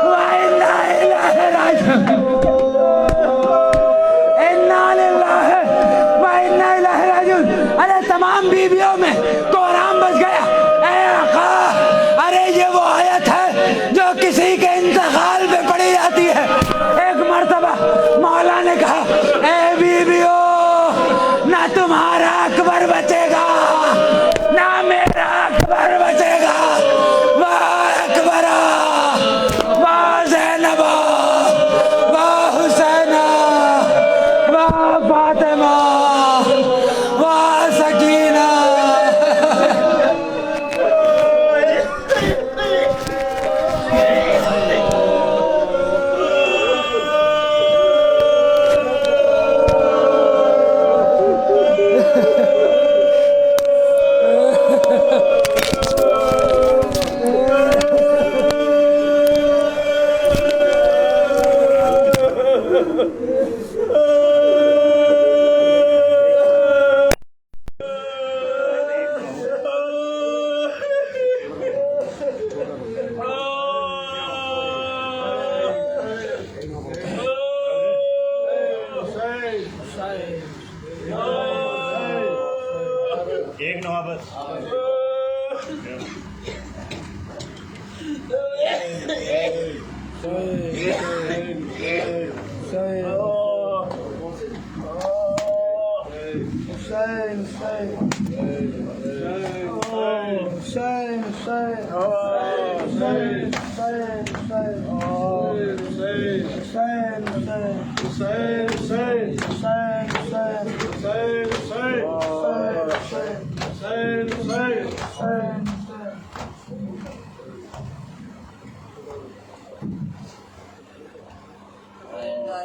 و انا الیہ راجعون, انا للہ و انا الیہ راجعون. ارے تمام بیویوں میں کوہرام بچ گیا. اے آقا ارے یہ وہ آیت ہے جو کسی کے انتقال پہ پڑھی جاتی ہے,